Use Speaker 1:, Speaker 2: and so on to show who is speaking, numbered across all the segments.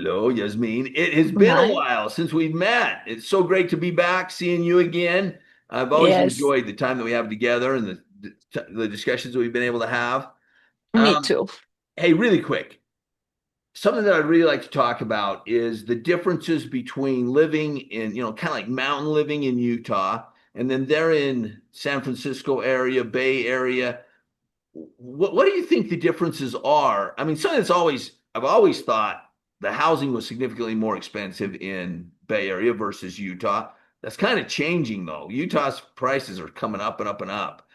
Speaker 1: Hello, Yasmine. It has been a
Speaker 2: Hi.
Speaker 1: while since we've met. It's so great to be back, seeing you again. I've always
Speaker 2: Yes,
Speaker 1: enjoyed the time that we have together and the discussions that we've been able to have.
Speaker 2: me
Speaker 1: Um,
Speaker 2: too.
Speaker 1: hey, really quick, something that I'd really like to talk about is the differences between living in, kind of like mountain living in Utah, and then they're in San Francisco area, Bay Area. What do you think the differences are? I mean, something that's always I've always thought the housing was significantly more expensive in Bay Area versus Utah. That's kind of changing though. Utah's prices are coming up and up and up.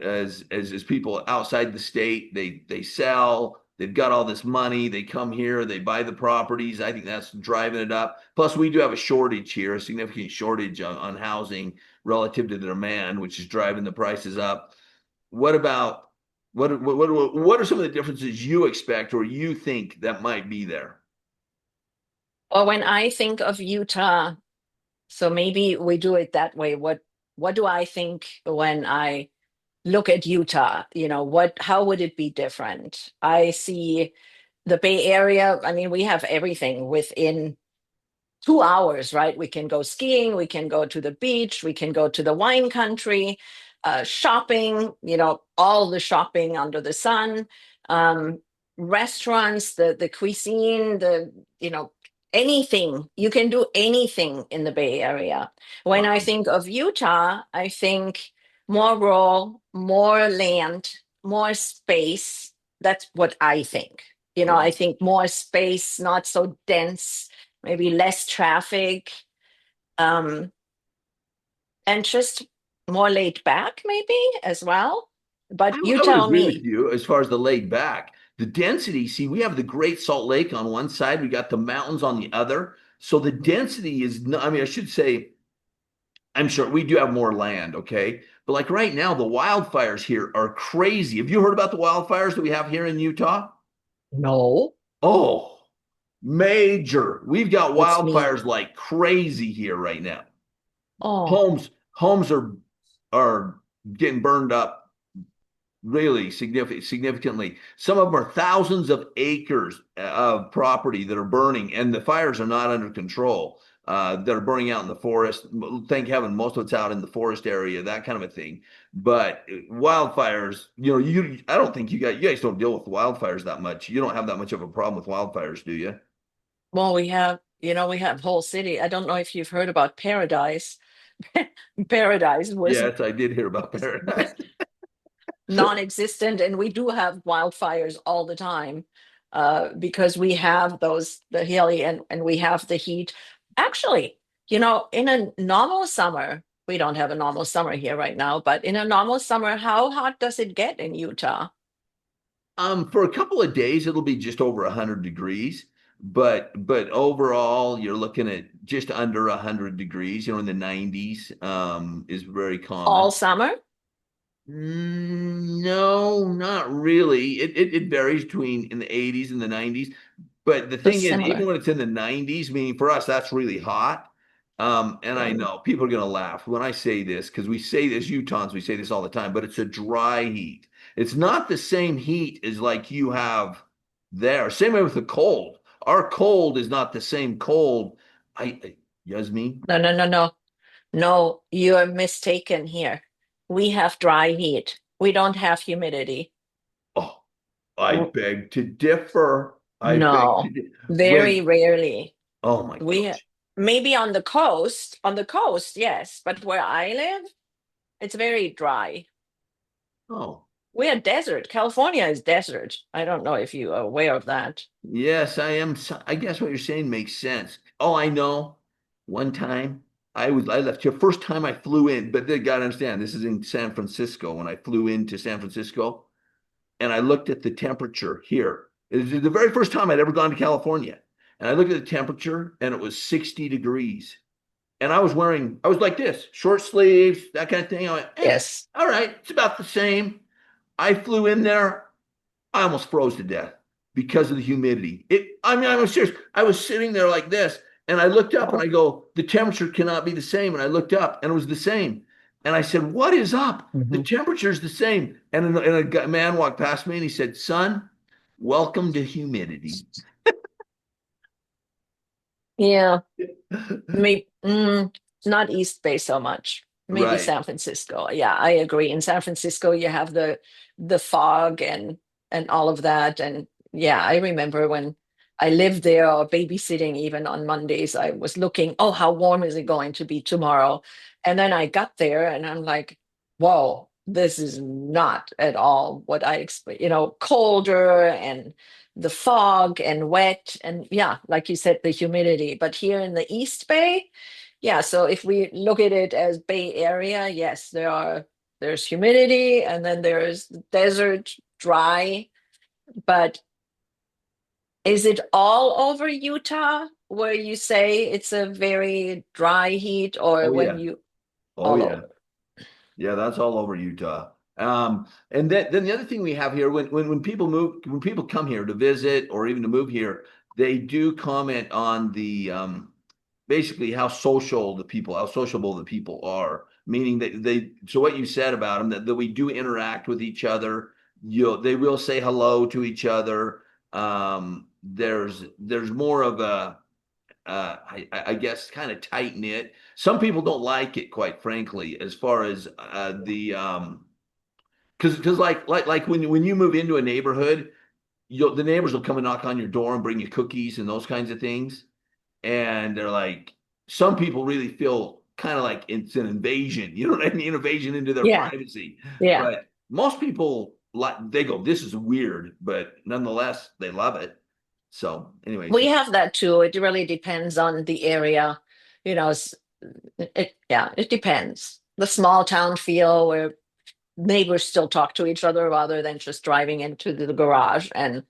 Speaker 1: As people outside the state, they sell. They've got all this money. They come here. They buy the properties. I think that's driving it up. Plus, we do have a shortage here, a significant shortage on housing relative to the demand, which is driving the prices up. What about what are some of the differences you expect or you think that might be there?
Speaker 2: Or when I think of Utah, so maybe we do it that way. What do I think when I look at Utah? How would it be different? I see the Bay Area. I mean, we have everything within 2 hours, right? We can go skiing, we can go to the beach, we can go to the wine country, shopping, all the shopping under the sun, um, restaurants, the cuisine, anything. You can do anything in the Bay Area. When I
Speaker 1: Wow.
Speaker 2: think of Utah, I think more rural, more land, more space. That's what I think. I
Speaker 1: Wow.
Speaker 2: think more space, not so dense, maybe less traffic, um, and just more laid back, maybe as well. But you
Speaker 1: I would
Speaker 2: tell
Speaker 1: agree with
Speaker 2: me.
Speaker 1: you as far as the laid back. The density, see, we have the Great Salt Lake on one side, we got the mountains on the other. So the density is, I mean, I should say, I'm sure we do have more land, okay? But like right now, the wildfires here are crazy. Have you heard about the wildfires that we have here in Utah?
Speaker 2: No,
Speaker 1: Oh, major. We've got
Speaker 2: what's mean?
Speaker 1: wildfires like crazy here right now.
Speaker 2: Oh,
Speaker 1: Homes are getting burned up really significantly. Some of them are thousands of acres of property that are burning, and the fires are not under control. That are burning out in the forest. Thank heaven, most of it's out in the forest area, that kind of a thing. But wildfires, I don't think you guys don't deal with wildfires that much. You don't have that much of a problem with wildfires, do you?
Speaker 2: well, we have whole city. I don't know if you've heard about Paradise. Paradise was
Speaker 1: Yes, I did hear about paradise.
Speaker 2: non-existent, and we do have wildfires all the time, because we have the hilly, and we have the heat. Actually, in a normal summer, we don't have a normal summer here right now, but in a normal summer, how hot does it get in Utah?
Speaker 1: For a couple of days, it'll be just over 100 degrees, but overall, you're looking at just under 100 degrees. In the 90s, is very
Speaker 2: All
Speaker 1: common.
Speaker 2: summer?
Speaker 1: No, not really. It varies between in the 80s and the 90s. But the
Speaker 2: So
Speaker 1: thing is, even
Speaker 2: similar.
Speaker 1: when it's in the 90s, meaning for us, that's really hot. And I
Speaker 2: Mm.
Speaker 1: know people are going to laugh when I say this because we say this, Utahns, we say this all the time, but it's a dry heat. It's not the same heat as like you have there. Same way with the cold. Our cold is not the same cold. Yasmin,
Speaker 2: No, no, no, no. No, you're mistaken here. We have dry heat. We don't have humidity.
Speaker 1: oh, I
Speaker 2: W-
Speaker 1: beg to differ. I beg to
Speaker 2: No, very
Speaker 1: when,
Speaker 2: rarely.
Speaker 1: oh my
Speaker 2: We
Speaker 1: gosh.
Speaker 2: maybe on the coast, yes, but where I live, it's very dry.
Speaker 1: Oh,
Speaker 2: We're desert. California is desert. I don't know if you are aware of that.
Speaker 1: yes, I am. I guess what you're saying makes sense. Oh, I know. One time I left here. First time I flew in, but they got to understand this is in San Francisco. When I flew into San Francisco and I looked at the temperature here. It was the very first time I'd ever gone to California. And I looked at the temperature and it was 60 degrees. And I was like this, short sleeves, that kind of thing. I went,
Speaker 2: Yes.
Speaker 1: all right, it's about the same. I flew in there. I almost froze to death because of the humidity. I mean, I'm serious. I was sitting there like this, and I looked up and
Speaker 2: Oh.
Speaker 1: I go, the temperature cannot be the same. And I looked up and it was the same. And I said, what is up? The
Speaker 2: Mhm.
Speaker 1: temperature is the same. And man walked past me and he said, son, welcome to humidity.
Speaker 2: Yeah, maybe not East Bay so much. Maybe
Speaker 1: Right.
Speaker 2: San Francisco. Yeah, I agree. In San Francisco, you have the fog and all of that. And yeah, I remember when I lived there or babysitting even on Mondays, I was looking, oh, how warm is it going to be tomorrow? And then I got there and I'm like, whoa, this is not at all what I expect, colder and the fog and wet and yeah, like you said, the humidity. But here in the East Bay, yeah, so if we look at it as Bay Area, yes, there's humidity and then there's desert, dry, but is it all over Utah where you say it's a very dry heat or
Speaker 1: Oh
Speaker 2: when
Speaker 1: yeah.
Speaker 2: you
Speaker 1: Oh
Speaker 2: all
Speaker 1: yeah.
Speaker 2: over?
Speaker 1: Yeah, that's all over Utah. And then the other thing we have here, when people move, when people come here to visit or even to move here, they do comment on the basically how sociable the people are. Meaning that so what you said about them, that we do interact with each other. They will say hello to each other. There's more of a I guess kind of tight knit. Some people don't like it, quite frankly, as far as the because like when you move into a neighborhood, the neighbors will come and knock on your door and bring you cookies and those kinds of things, and they're like, some people really feel kind of like it's an invasion. You know what I mean? Invasion into their
Speaker 2: Yeah,
Speaker 1: privacy.
Speaker 2: yeah.
Speaker 1: But most people like they go, this is weird, but nonetheless they love it. So, anyways,
Speaker 2: We have that too. It really depends on the area. You know, yeah, it depends. The small town feel where neighbors still talk to each other rather than just driving into the garage and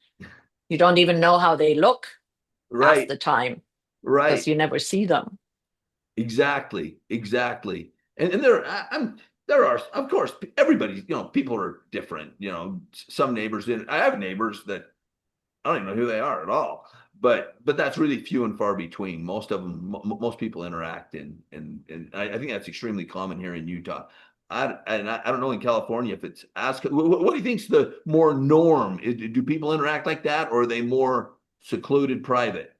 Speaker 2: you don't even know how they look half
Speaker 1: right,
Speaker 2: the time because
Speaker 1: right.
Speaker 2: you never see them.
Speaker 1: Exactly, exactly. And there are, of course, everybody's, people are different. Some neighbors, and I have neighbors that I don't even know who they are at all. But that's really few and far between. Most of them, most people interact, and I think that's extremely common here in Utah. I don't know in California if it's as. What do you think's the more norm? Do people interact like that, or are they more secluded, private?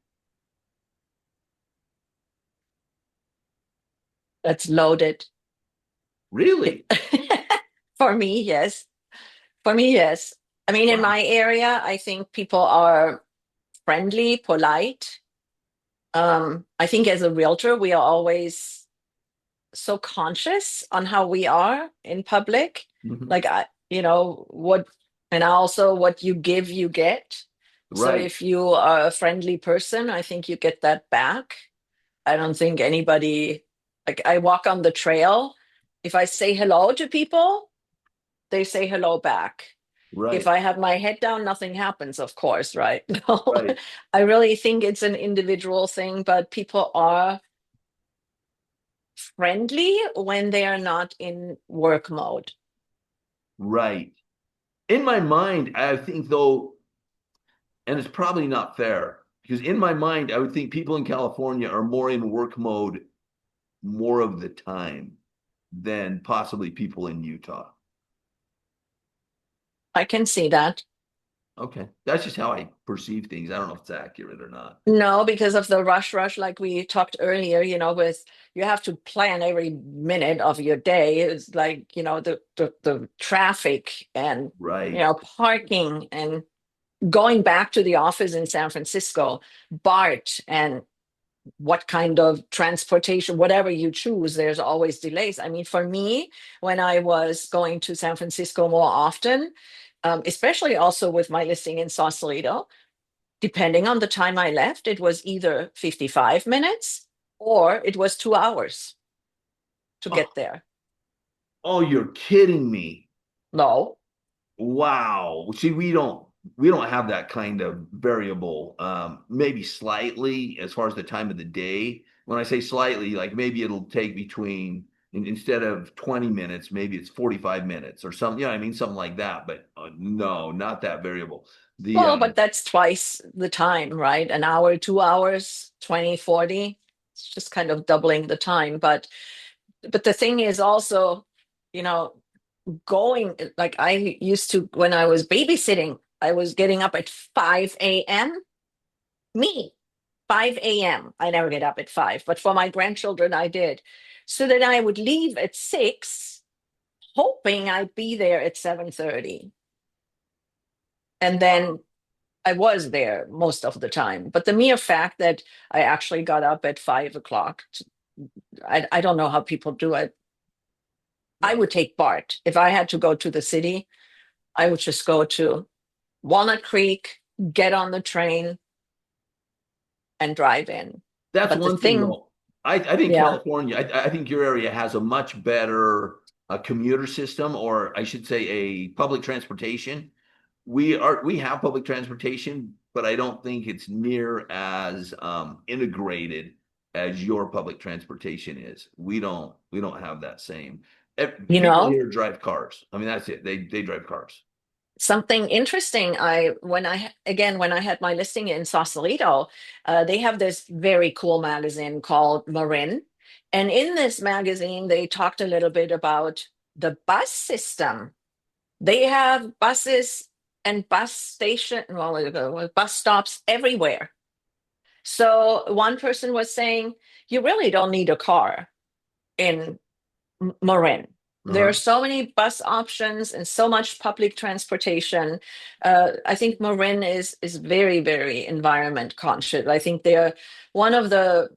Speaker 2: That's loaded.
Speaker 1: Really?
Speaker 2: For me, yes. For me, yes. I mean, in
Speaker 1: Wow.
Speaker 2: my area, I think people are friendly, polite. I think as a realtor, we are always so conscious on how we are in public.
Speaker 1: Mhm.
Speaker 2: Like what, and also what you give, you get. So
Speaker 1: Right.
Speaker 2: if you are a friendly person, I think you get that back. I don't think anybody, like I walk on the trail. If I say hello to people, they say hello back. If
Speaker 1: Right.
Speaker 2: I have my head down, nothing happens, of course, right? No,
Speaker 1: Right.
Speaker 2: I really think it's an individual thing, but people are friendly when they are not in work mode.
Speaker 1: Right. In my mind, I think though, and it's probably not fair because in my mind, I would think people in California are more in work mode more of the time than possibly people in Utah.
Speaker 2: I can see that.
Speaker 1: Okay. That's just how I perceive things. I don't know if it's accurate or not.
Speaker 2: No, because of the rush, like we talked earlier, with you have to plan every minute of your day. It's like, the traffic and,
Speaker 1: Right.
Speaker 2: parking and going back to the office in San Francisco, BART and what kind of transportation, whatever you choose, there's always delays. I mean, for me, when I was going to San Francisco more often, especially also with my listing in Sausalito, depending on the time I left, it was either 55 minutes or it was 2 hours to
Speaker 1: Oh,
Speaker 2: get there.
Speaker 1: oh, you're kidding me.
Speaker 2: No,
Speaker 1: Wow. See, we don't have that kind of variable. Maybe slightly as far as the time of the day. When I say slightly, like maybe it'll take between instead of 20 minutes, maybe it's 45 minutes or something, I mean, something like that. But no, not that variable. The
Speaker 2: well, but that's twice the time, right? An hour, 2 hours, 20, 40. It's just kind of doubling the time. But the thing is also, you know, going like I used to when I was babysitting, I was getting up at 5 a.m. Me. 5 a.m. I never get up at 5, but for my grandchildren, I did. So then I would leave at 6, hoping I'd be there at 7:30. And then I was there most of the time. But the mere fact that I actually got up at 5 o'clock, I don't know how people do it. I
Speaker 1: Yeah.
Speaker 2: would take BART. If I had to go to the city, I would just go to Walnut Creek, get on the train, and drive in.
Speaker 1: That's
Speaker 2: But the
Speaker 1: one thing
Speaker 2: thing,
Speaker 1: though. I think
Speaker 2: yeah,
Speaker 1: California, I think your area has a much better commuter system, or I should say a public transportation. We have public transportation, but I don't think it's near as integrated as your public transportation is. We don't have that same.
Speaker 2: you
Speaker 1: People
Speaker 2: know,
Speaker 1: here drive cars. I mean, that's it. They drive cars.
Speaker 2: something interesting. When I had my listing in Sausalito, they have this very cool magazine called Marin, and in this magazine they talked a little bit about the bus system. They have buses and bus stops everywhere. So one person was saying, you really don't need a car in Marin. There are
Speaker 1: Uh-huh.
Speaker 2: so many bus options and so much public transportation. I think Marin is very, very environment conscious. I think they're one of the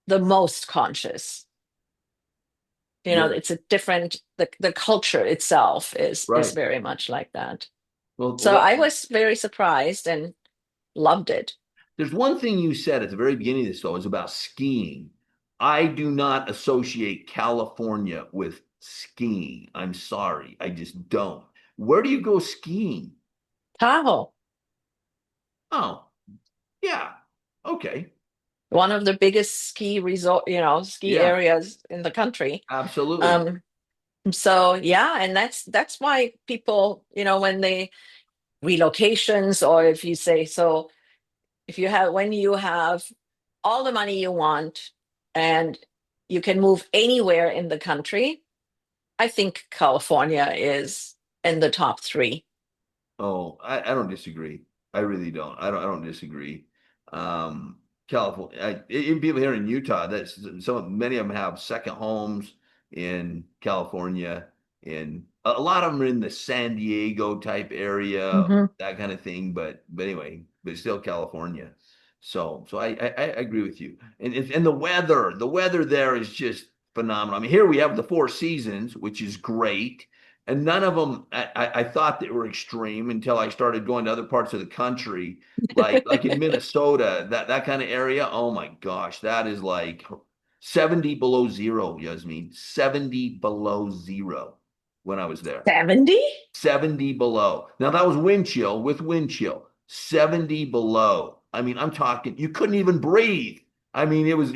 Speaker 2: most conscious.
Speaker 1: Yeah,
Speaker 2: It's a different, the culture itself is
Speaker 1: right.
Speaker 2: very much like that.
Speaker 1: Well,
Speaker 2: So I was very surprised and loved it.
Speaker 1: there's one thing you said at the very beginning of this, though, is about skiing. I do not associate California with skiing. I'm sorry. I just don't. Where do you go skiing?
Speaker 2: Tahoe,
Speaker 1: Oh, yeah. Okay.
Speaker 2: one of the biggest ski resort, ski
Speaker 1: Yeah,
Speaker 2: areas in the country.
Speaker 1: absolutely.
Speaker 2: Um, so yeah, and that's why people, when they relocations, or if you say so, if you have when you have all the money you want and you can move anywhere in the country, I think California is in the top three.
Speaker 1: Oh, I don't disagree. I really don't. I don't disagree. California, even people here in Utah, many of them have second homes in California, and a lot of them are in the San Diego type area,
Speaker 2: Hmm.
Speaker 1: that kind of thing. But anyway, but still California. So I agree with you. And the weather there is just phenomenal. I mean, here we have the four seasons, which is great, and none of them I thought they were extreme until I started going to other parts of the country, like in Minnesota, that kind of area. Oh my gosh, that is like 70 below zero, Yasmine. 70 below zero when I was there.
Speaker 2: 70?
Speaker 1: 70 below. Now that was wind chill with wind chill. 70 below. I mean, I'm talking you couldn't even breathe. I mean, it was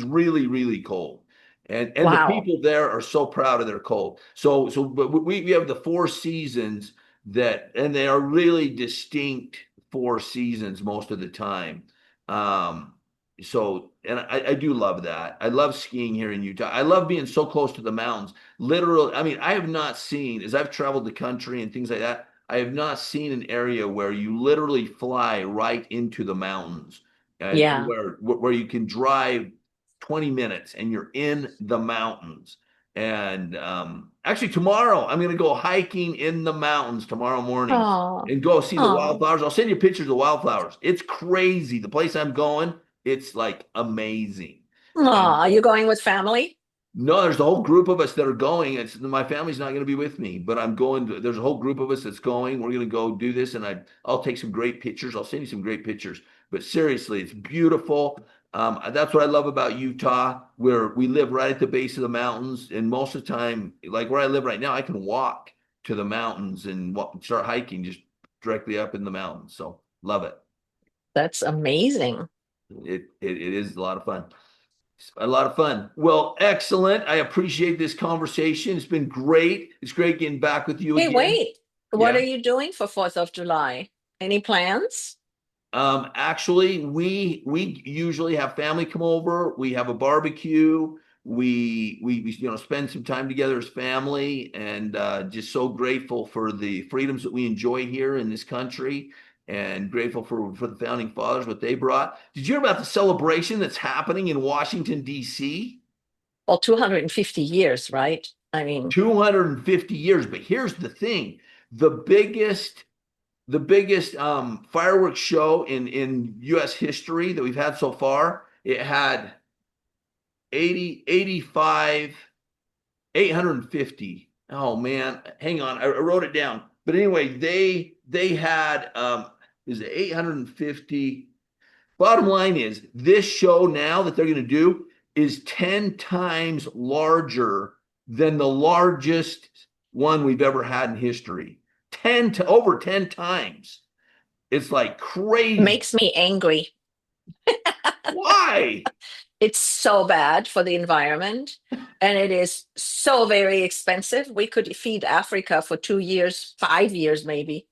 Speaker 1: really, really cold. And the
Speaker 2: Wow.
Speaker 1: people there are so proud of their cold. So but we have the four seasons and they are really distinct four seasons most of the time. Um and I do love that. I love skiing here in Utah. I love being so close to the mountains. Literally, I mean, I have not seen, as I've traveled the country and things like that, I have not seen an area where you literally fly right into the mountains and
Speaker 2: Yeah.
Speaker 1: where you can drive 20 minutes and you're in the mountains. And actually, tomorrow I'm going to go hiking in the mountains tomorrow morning
Speaker 2: Oh,
Speaker 1: and go see the
Speaker 2: oh,
Speaker 1: wildflowers. I'll send you pictures of the wildflowers. It's crazy. The place I'm going, it's like amazing.
Speaker 2: oh.
Speaker 1: And
Speaker 2: Are you going with family?
Speaker 1: no, there's a whole group of us that are going. My family's not going to be with me, but I'm going. There's a whole group of us that's going. We're going to go do this, and I'll take some great pictures. I'll send you some great pictures. But seriously, it's beautiful. That's what I love about Utah, where we live right at the base of the mountains, and most of the time, like where I live right now, I can walk to the mountains and start hiking just directly up in the mountains. So love it.
Speaker 2: That's amazing.
Speaker 1: It is a lot of fun. A lot of fun. Well, excellent. I appreciate this conversation. It's been great. It's great getting back with you
Speaker 2: Hey,
Speaker 1: again.
Speaker 2: wait. What
Speaker 1: Yeah.
Speaker 2: are you doing for 4th of July? Any plans?
Speaker 1: Actually, we usually have family come over. We have a barbecue. We spend some time together as family, and just so grateful for the freedoms that we enjoy here in this country. and grateful for the founding fathers, what they brought. Did you hear about the celebration that's happening in Washington, D.C.?
Speaker 2: Well, 250 years, right? I mean,
Speaker 1: 250 years. But here's the thing: the biggest fireworks show in U.S. history that we've had so far. It had 80, 85, 850. Oh man, hang on, I wrote it down. But anyway, they had is it 850? Bottom line is this show now that they're going to do is 10 times larger than the largest one we've ever had in history. 10 to over 10 times. It's like crazy.
Speaker 2: makes me angry.
Speaker 1: Why?
Speaker 2: It's so bad for the environment, and it is so very expensive. We could feed Africa for 2 years, 5 years, maybe.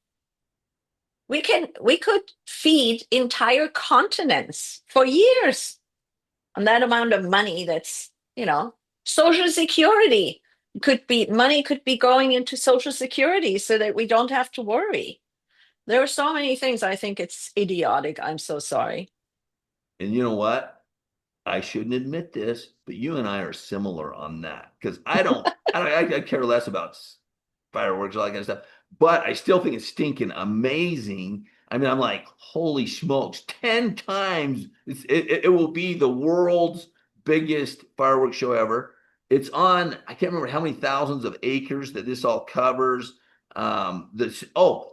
Speaker 2: We could feed entire continents for years on that amount of money. That's, Social Security money could be going into Social Security so that we don't have to worry. There are so many things. I think it's idiotic. I'm so sorry.
Speaker 1: And you know what? I shouldn't admit this, but you and I are similar on that because I care less about fireworks, all that kind of stuff. But I still think it's stinking amazing. I mean, I'm like, holy smokes, 10 times. It will be the world's biggest fireworks show ever. It's on, I can't remember how many thousands of acres that this all covers. They're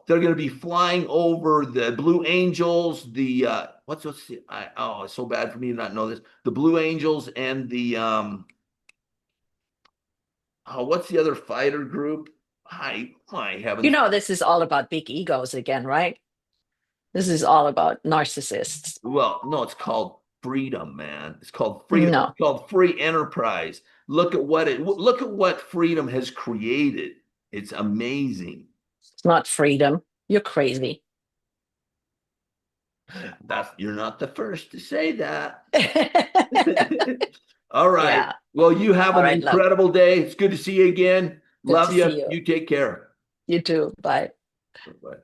Speaker 1: going to be flying over the Blue Angels, the it's so bad for me to not know this. The Blue Angels and the what's the other fighter group? My heavens.
Speaker 2: This is all about big egos again, right? This is all about narcissists.
Speaker 1: Well, no, it's called freedom, man. It's called freedom.
Speaker 2: No,
Speaker 1: It's called free enterprise. Look at what freedom has created. It's amazing.
Speaker 2: it's not freedom. You're crazy.
Speaker 1: You're not the first to say that. All right.
Speaker 2: Yeah.
Speaker 1: Well, you have
Speaker 2: All
Speaker 1: an
Speaker 2: right, love.
Speaker 1: incredible day. It's good to see you again.
Speaker 2: Good to
Speaker 1: Love you.
Speaker 2: see you.
Speaker 1: You take care.
Speaker 2: You too. Bye.
Speaker 1: Bye.